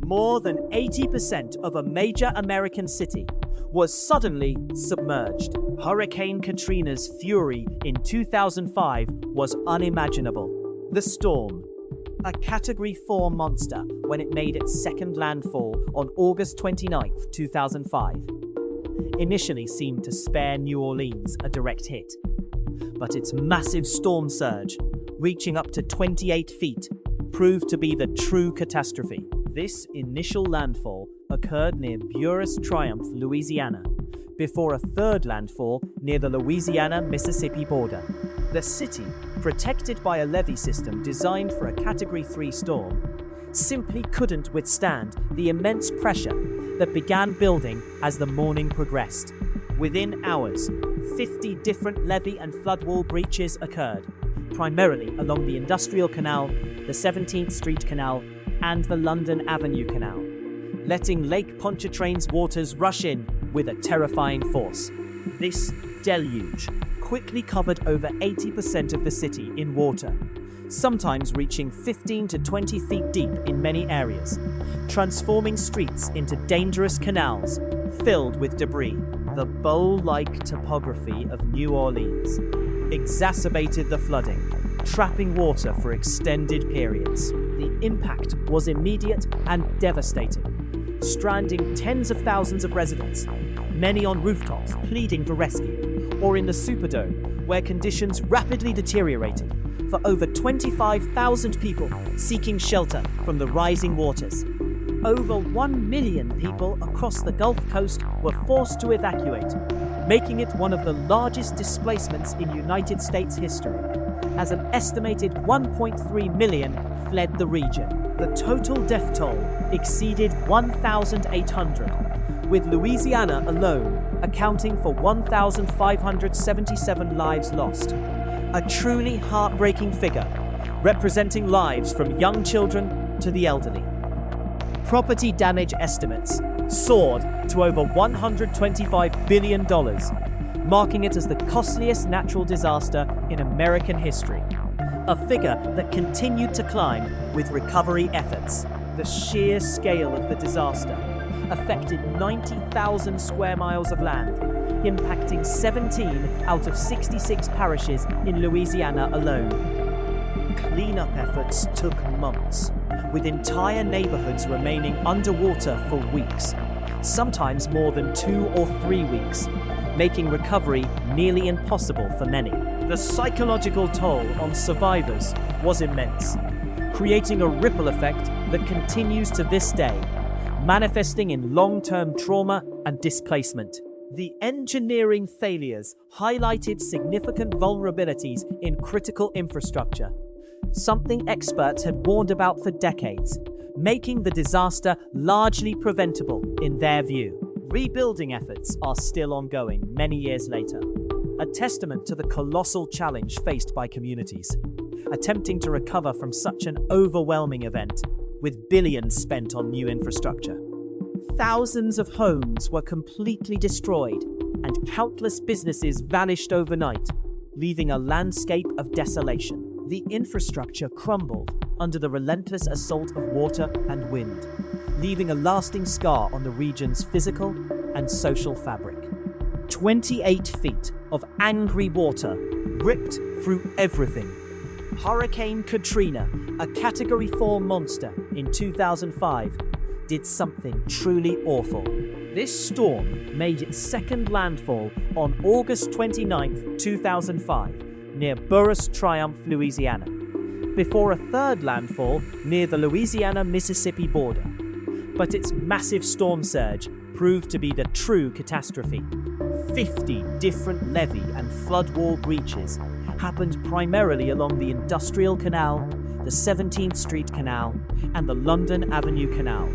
More than 80% of a major American city was suddenly submerged. Hurricane Katrina's fury in 2005 was unimaginable. The storm, a Category 4 monster when it made its second landfall on August 29, 2005, initially seemed to spare New Orleans a direct hit. But its massive storm surge, reaching up to 28 feet, proved to be the true catastrophe. This initial landfall occurred near Buras Triumph, Louisiana, before a third landfall near the Louisiana-Mississippi border. The city, protected by a levee system designed for a Category 3 storm, simply couldn't withstand the immense pressure that began building as the morning progressed. Within hours, 50 different levee and floodwall breaches occurred, primarily along the Industrial Canal, the 17th Street Canal, and the London Avenue Canal, letting Lake Pontchartrain's waters rush in with a terrifying force. This deluge quickly covered over 80% of the city in water, sometimes reaching 15 to 20 feet deep in many areas, transforming streets into dangerous canals filled with debris. The bowl-like topography of New Orleans exacerbated the flooding, trapping water for extended periods. The impact was immediate and devastating, stranding tens of thousands of residents, many on rooftops pleading for rescue, or in the Superdome, where conditions rapidly deteriorated, for over 25,000 people seeking shelter from the rising waters. Over 1 million people across the Gulf Coast were forced to evacuate, making it one of the largest displacements in United States history, as an estimated 1.3 million fled the region. The total death toll exceeded 1,800, with Louisiana alone accounting for 1,577 lives lost. A truly heartbreaking figure, representing lives from young children to the elderly. Property damage estimates soared to over $125 billion, marking it as the costliest natural disaster in American history. A figure that continued to climb with recovery efforts. The sheer scale of the disaster affected 90,000 square miles of land, impacting 17 out of 66 parishes in Louisiana alone. Cleanup efforts took months, with entire neighborhoods remaining underwater for weeks, sometimes more than 2 or 3 weeks, making recovery nearly impossible for many. The psychological toll on survivors was immense, creating a ripple effect that continues to this day, manifesting in long-term trauma and displacement. The engineering failures highlighted significant vulnerabilities in critical infrastructure, something experts had warned about for decades, making the disaster largely preventable in their view. Rebuilding efforts are still ongoing many years later, a testament to the colossal challenge faced by communities, attempting to recover from such an overwhelming event, with billions spent on new infrastructure. Thousands of homes were completely destroyed, and countless businesses vanished overnight, leaving a landscape of desolation. The infrastructure crumbled under the relentless assault of water and wind, leaving a lasting scar on the region's physical and social fabric. 28 feet of angry water ripped through everything. Hurricane Katrina, a Category 4 monster in 2005, did something truly awful. This storm made its second landfall on August 29, 2005, near Buras Triumph, Louisiana, before a third landfall near the Louisiana-Mississippi border. But its massive storm surge proved to be the true catastrophe. 50 different levee and floodwall breaches happened primarily along the Industrial Canal, the 17th Street Canal, and the London Avenue Canal,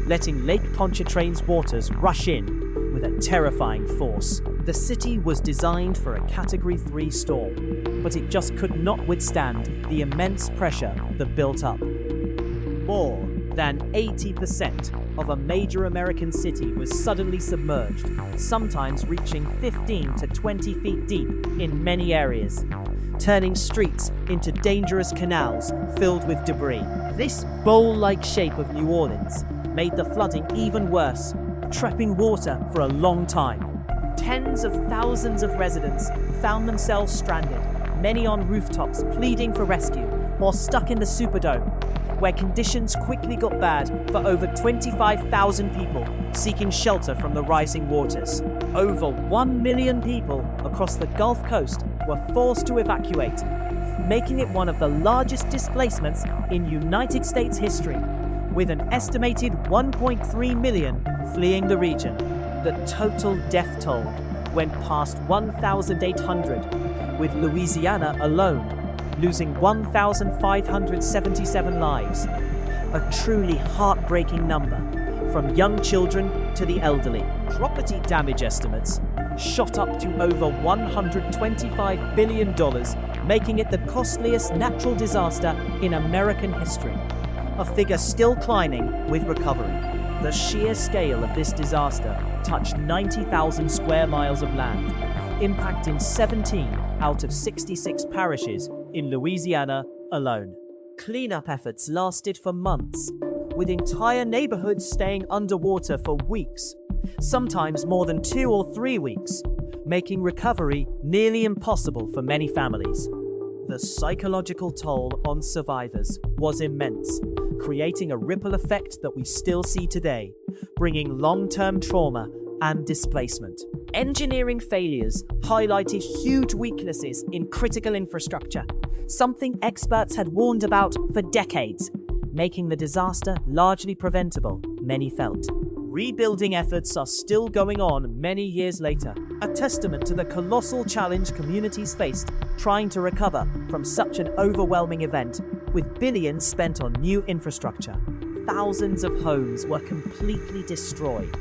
letting Lake Pontchartrain's waters rush in with a terrifying force. The city was designed for a Category 3 storm, but it just could not withstand the immense pressure that built up. More than 80% of a major American city was suddenly submerged, sometimes reaching 15 to 20 feet deep in many areas, turning streets into dangerous canals filled with debris. This bowl-like shape of New Orleans made the flooding even worse, trapping water for a long time. Tens of thousands of residents found themselves stranded, many on rooftops pleading for rescue or stuck in the Superdome, where conditions quickly got bad for over 25,000 people seeking shelter from the rising waters. Over 1 million people across the Gulf Coast were forced to evacuate, making it one of the largest displacements in United States history, with an estimated 1.3 million fleeing the region. The total death toll went past 1,800, with Louisiana alone losing 1,577 lives. A truly heartbreaking number, from young children to the elderly. Property damage estimates shot up to over $125 billion, making it the costliest natural disaster in American history, a figure still climbing with recovery. The sheer scale of this disaster touched 90,000 square miles of land, impacting 17 out of 66 parishes in Louisiana alone. Cleanup efforts lasted for months, with entire neighborhoods staying underwater for weeks, sometimes more than 2 or 3 weeks, making recovery nearly impossible for many families. The psychological toll on survivors was immense, creating a ripple effect that we still see today, bringing long-term trauma and displacement. Engineering failures highlighted huge weaknesses in critical infrastructure, something experts had warned about for decades, making the disaster largely preventable, many felt. Rebuilding efforts are still going on many years later, a testament to the colossal challenge communities faced trying to recover from such an overwhelming event, with billions spent on new infrastructure. Thousands of homes were completely destroyed,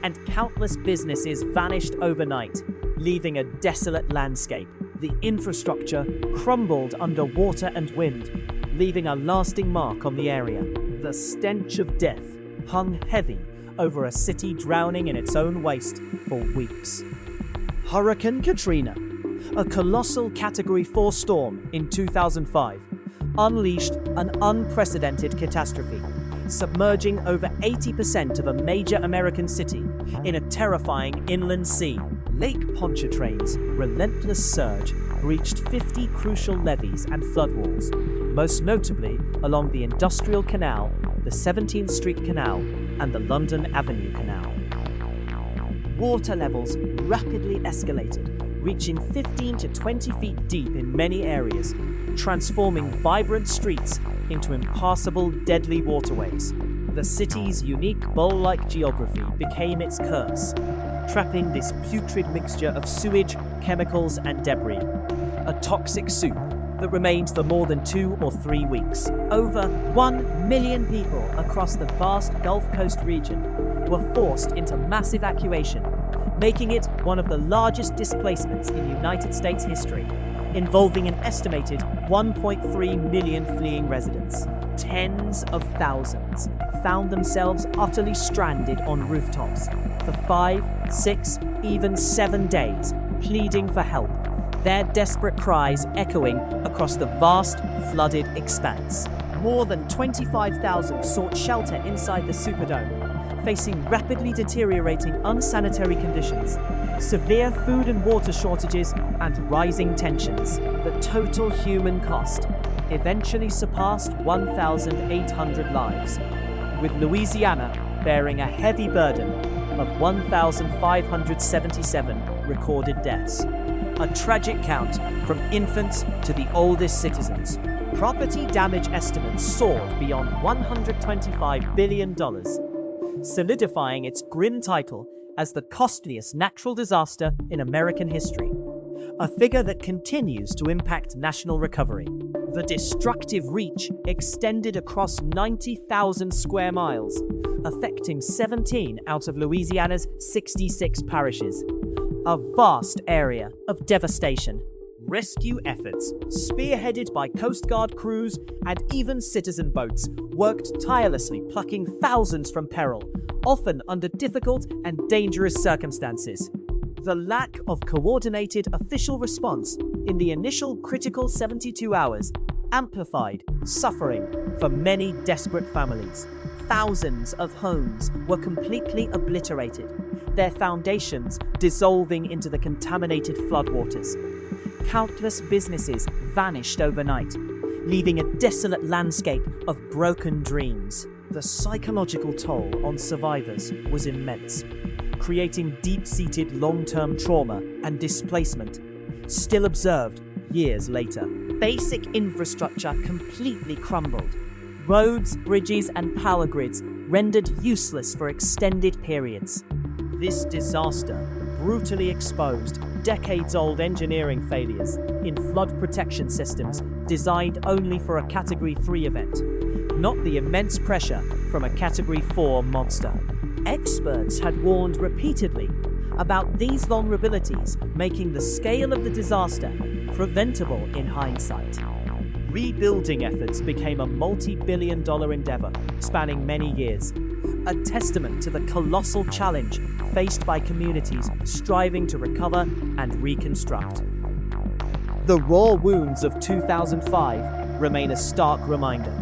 and countless businesses vanished overnight, leaving a desolate landscape. The infrastructure crumbled under water and wind, leaving a lasting mark on the area. The stench of death hung heavy over a city drowning in its own waste for weeks. Hurricane Katrina, a colossal Category 4 storm in 2005, unleashed an unprecedented catastrophe, submerging over 80% of a major American city in a terrifying inland sea. Lake Pontchartrain's relentless surge breached 50 crucial levees and floodwalls, most notably along the Industrial Canal, the 17th Street Canal, and the London Avenue Canal. Water levels rapidly escalated, reaching 15 to 20 feet deep in many areas, transforming vibrant streets into impassable, deadly waterways. The city's unique bowl-like geography became its curse, trapping this putrid mixture of sewage, chemicals, and debris, a toxic soup that remained for more than 2 or 3 weeks. Over 1 million people across the vast Gulf Coast region were forced into mass evacuation, making it one of the largest displacements in United States history, involving an estimated 1.3 million fleeing residents. Tens of thousands found themselves utterly stranded on rooftops for 5, 6, even 7 days, pleading for help, their desperate cries echoing across the vast, flooded expanse. More than 25,000 sought shelter inside the Superdome, facing rapidly deteriorating unsanitary conditions, severe food and water shortages, and rising tensions. The total human cost eventually surpassed 1,800 lives, with Louisiana bearing a heavy burden of 1,577 recorded deaths, a tragic count from infants to the oldest citizens. Property damage estimates soared beyond $125 billion, solidifying its grim title as the costliest natural disaster in American history, a figure that continues to impact national recovery. The destructive reach extended across 90,000 square miles, affecting 17 out of Louisiana's 66 parishes, a vast area of devastation. Rescue efforts, spearheaded by Coast Guard crews and even citizen boats, worked tirelessly, plucking thousands from peril, often under difficult and dangerous circumstances. The lack of coordinated official response in the initial critical 72 hours amplified suffering for many desperate families. thousands of homes were completely obliterated, their foundations dissolving into the contaminated floodwaters. Countless businesses vanished overnight, leaving a desolate landscape of broken dreams. The psychological toll on survivors was immense, creating deep-seated long-term trauma and displacement, still observed years later. Basic infrastructure completely crumbled. Roads, bridges, and power grids rendered useless for extended periods. This disaster brutally exposed decades-old engineering failures in flood protection systems designed only for a Category 3 event, not the immense pressure from a Category 4 monster. Experts had warned repeatedly about these vulnerabilities, making the scale of the disaster preventable in hindsight. Rebuilding efforts became a multi-billion-dollar endeavor spanning many years, a testament to the colossal challenge faced by communities striving to recover and reconstruct. The raw wounds of 2005 remain a stark reminder.